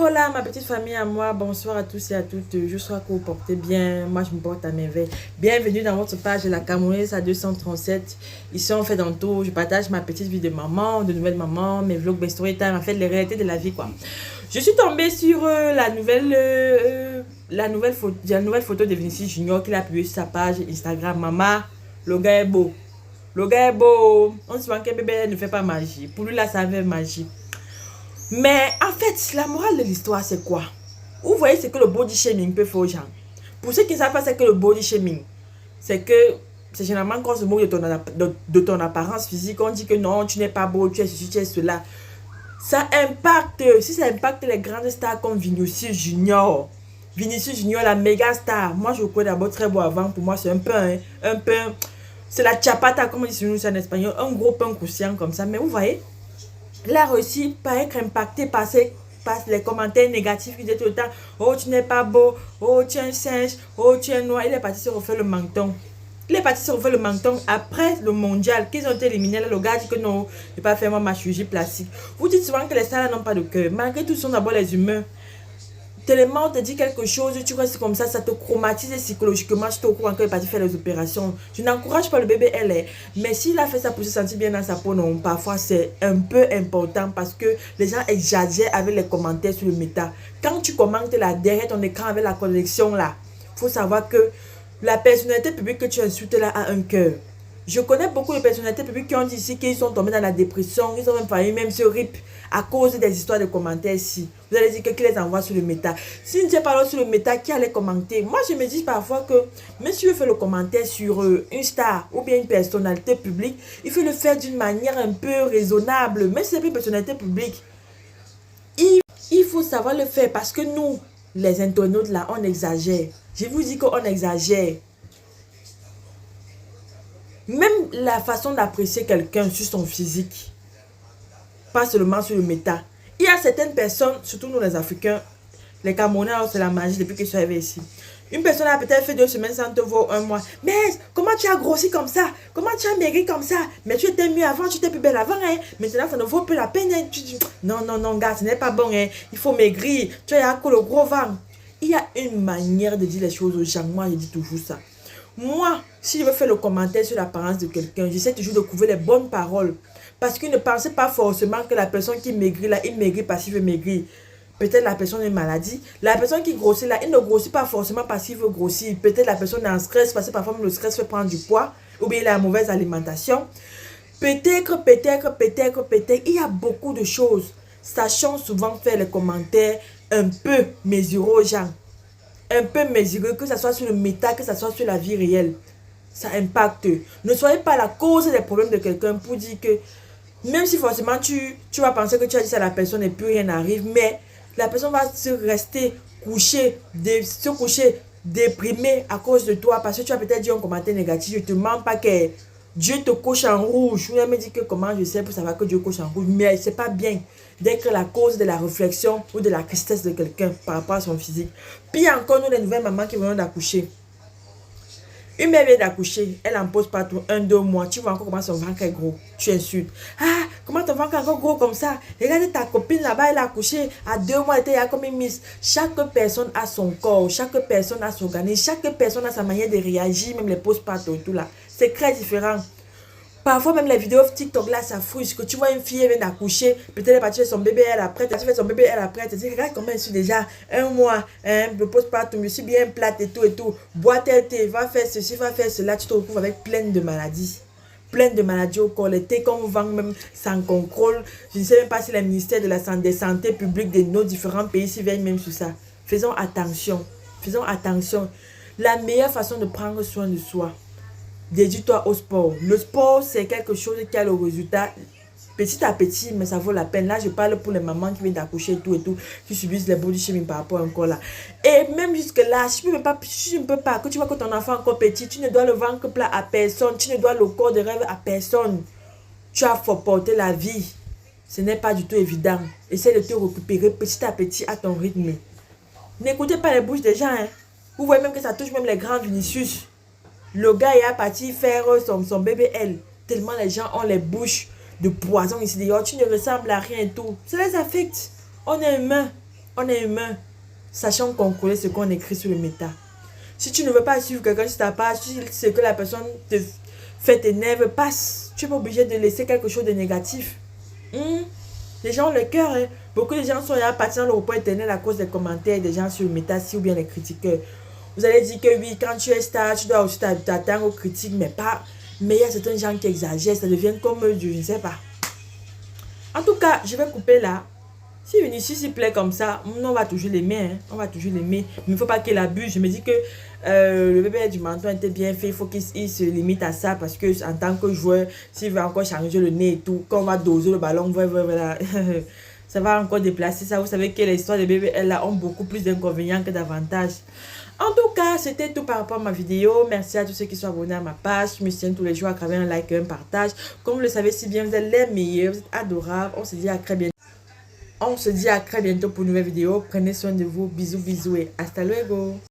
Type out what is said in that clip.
Hola ma petite famille à moi, bonsoir à tous et à toutes, j'espère que vous portez bien, moi je me porte à merveille. Bienvenue dans votre page de la Camerounaise à 237. Ici on fait dans tout, je partage ma petite vie de maman, de nouvelle maman, mes vlogs, mes story time, en fait les réalités de la vie quoi. Je suis tombée sur la nouvelle photo de Vinicius Junior qu'il a publié sur sa page Instagram. Maman, le gars est beau, le gars est beau, on se voit qu'un bébé ne fait pas magie, pour lui là ça fait magie. Mais en fait, la morale de l'histoire, c'est quoi? Vous voyez ce que le body shaming peut faire aux gens. Pour ceux qui ne savent pas ce que le body shaming, c'est que c'est généralement quand on se moque de ton apparence physique, on dit que non, tu n'es pas beau, tu es ceci, tu es cela. Ça impacte, si ça impacte les grandes stars comme Vinicius Junior. Vinicius Junior, la méga star. Moi, je le connais d'abord très beau avant. Pour moi, c'est un pain, c'est la chapata, comme on dit sur nous en espagnol. Un gros pain croustillant comme ça. Mais vous voyez, il a réussi par être impacté par les commentaires négatifs qui disaient tout le temps: oh, tu n'es pas beau, oh, tu es un singe, oh, tu es noir. Il est parti se refaire le menton. Il est parti se refaire le menton après le mondial, qu'ils ont été éliminés. Là, le gars dit que non, je n'ai pas fait moi ma chirurgie plastique. Vous dites souvent que les stars n'ont pas de cœur. Malgré tout, ce sont d'abord les humains. Tellement on te dit quelque chose, tu restes comme ça te traumatise psychologiquement. Je te courant qu'il est parti faire les opérations. Je n'encourage pas le bébé LR, mais s'il a fait ça pour se sentir bien dans sa peau, non, parfois c'est un peu important parce que les gens exagèrent avec les commentaires sur le méta. Quand tu commentes là derrière ton écran avec la connexion là, faut savoir que la personnalité publique que tu insultes là a un cœur. Je connais beaucoup de personnalités publiques qui ont dit ici qu'ils sont tombés dans la dépression, ils ont même failli même se rip à cause des histoires de commentaires ici. Vous allez dire que qui les envoie sur le méta. Si tu n'es pas là sur le méta, qui allait commenter? Moi, je me dis parfois que même si je fais le commentaire sur une star ou bien une personnalité publique, il faut le faire d'une manière un peu raisonnable. Même si c'est une personnalité publique, il faut savoir le faire parce que nous, les internautes là, on exagère. Je vous dis qu'on exagère. Même la façon d'apprécier quelqu'un sur son physique, pas seulement sur le méta. Il y a certaines personnes, surtout nous les Africains, les Camerounais, c'est la magie depuis que je suis arrivée ici. Une personne a peut-être fait 2 semaines sans te voir, un mois. Mais comment tu as grossi comme ça? Comment tu as maigri comme ça? Mais tu étais mieux avant, tu étais plus belle avant. Hein? Maintenant, ça ne vaut plus la peine. Hein? Non, non, non, gars, ce n'est pas bon. Hein? Il faut maigrir. Tu as le gros ventre. Il y a une manière de dire les choses aux gens. Moi, je dis toujours ça. Moi, si je veux faire le commentaire sur l'apparence de quelqu'un, j'essaie toujours de trouver les bonnes paroles. Parce que ne pensez pas forcément que la personne qui maigrit là, il maigrit parce qu'il veut maigrir. Peut-être la personne a une maladie. La personne qui grossit là, il ne grossit pas forcément parce qu'il veut grossir. Peut-être la personne est en stress parce que parfois le stress fait prendre du poids. Ou bien il a une mauvaise alimentation. Peut-être, il y a beaucoup de choses. Sachons souvent faire les commentaires un peu mesurés aux gens. Un peu mesuré, que ce soit sur le méta, que ce soit sur la vie réelle. Ça impacte. Ne soyez pas la cause des problèmes de quelqu'un pour dire que, même si forcément tu vas penser que tu as dit ça à la personne et plus rien n'arrive, mais la personne va se rester couchée, se coucher déprimée à cause de toi parce que tu as peut-être dit un commentaire négatif. Je ne te mens pas que Dieu te coche en rouge. Vous me dit que comment je sais pour savoir que Dieu coche en rouge, mais c'est pas bien d'être la cause de la réflexion ou de la tristesse de quelqu'un par rapport à son physique. Puis encore, nous, les nouvelles mamans qui viennent d'accoucher. Une mère vient d'accoucher, elle en pose partout, 1, 2 mois, tu vois encore comment son ventre est gros. Tu insultes. Ah, comment ton ventre est encore gros comme ça? Regarde ta copine là-bas, elle a accouché à 2 mois, elle était comme une miss. Chaque personne a son corps, chaque personne a son organisme, chaque personne a sa manière de réagir, même les poses partout et tout là. C'est très différent. Parfois même les vidéos TikTok là, ça frustre. Que tu vois une fille, elle vient d'accoucher, peut-être elle va tuer son bébé, elle apprête, elle fait son bébé, elle apprête. Tu dis, regarde comment je suis déjà 1 mois, hein, je pose pas tout, je suis bien plate et tout et tout. Bois tel thé, va faire ceci, va faire cela. Tu te retrouves avec plein de maladies. Plein de maladies au corps. Les thés qu'on vous vend même sans contrôle. Je ne sais même pas si les ministères de la santé publique de nos différents pays s'y veillent même sur ça. Faisons attention. Faisons attention. La meilleure façon de prendre soin de soi, dédie-toi au sport. Le sport, c'est quelque chose qui a le résultat petit à petit, mais ça vaut la peine. Là, je parle pour les mamans qui viennent d'accoucher et tout, qui subissent les body shaming par rapport à un corps là. Et même jusque-là, je ne peux pas, que tu vois que ton enfant est encore petit, tu ne dois le ventre plat à personne, tu ne dois le corps de rêve à personne. Tu as faut porter la vie. Ce n'est pas du tout évident. Essaie de te récupérer petit à petit à ton rythme. N'écoutez pas les bouches des gens. Hein. Vous voyez même que ça touche même les grands Vinicius. Le gars est parti faire son bébé L. Tellement les gens ont les bouches de poison ici. Oh, tu ne ressembles à rien et tout. Ça les affecte. On est humain. On est humain. Sachant contrôler ce qu'on écrit sur le méta. Si tu ne veux pas suivre quelqu'un sur ta page, si ce que la personne te fait t'énerve, passe. Tu n'es pas obligé de laisser quelque chose de négatif. Les gens ont le cœur. Hein. Beaucoup de gens sont là partis dans le repos éternel à cause des commentaires des gens sur le méta, ou bien les critiqueurs. Vous allez dire que oui, quand tu es star, tu dois aussi t'attendre aux critiques, mais pas. Mais il y a certains gens qui exagèrent, ça devient comme je ne sais pas. En tout cas, je vais couper là. Si Vinicius s'y plaît comme ça, on va toujours l'aimer. Hein. On va toujours l'aimer. Mais il ne faut pas qu'il abuse. Je me dis que le bébé du menton était bien fait. Il faut qu'il se limite à ça. Parce que en tant que joueur, s'il veut encore changer le nez et tout, quand on va doser le ballon, voilà, ça va encore déplacer ça. Vous savez que les histoires de bébés, elles ont beaucoup plus d'inconvénients que d'avantages. En tout cas, c'était tout par rapport à ma vidéo. Merci à tous ceux qui sont abonnés à ma page. Je me tiens tous les jours à travers un like et un partage. Comme vous le savez si bien, vous êtes les meilleurs. Vous êtes adorables. On se dit à très bientôt. On se dit à très bientôt pour une nouvelle vidéo. Prenez soin de vous. Bisous, bisous et hasta luego.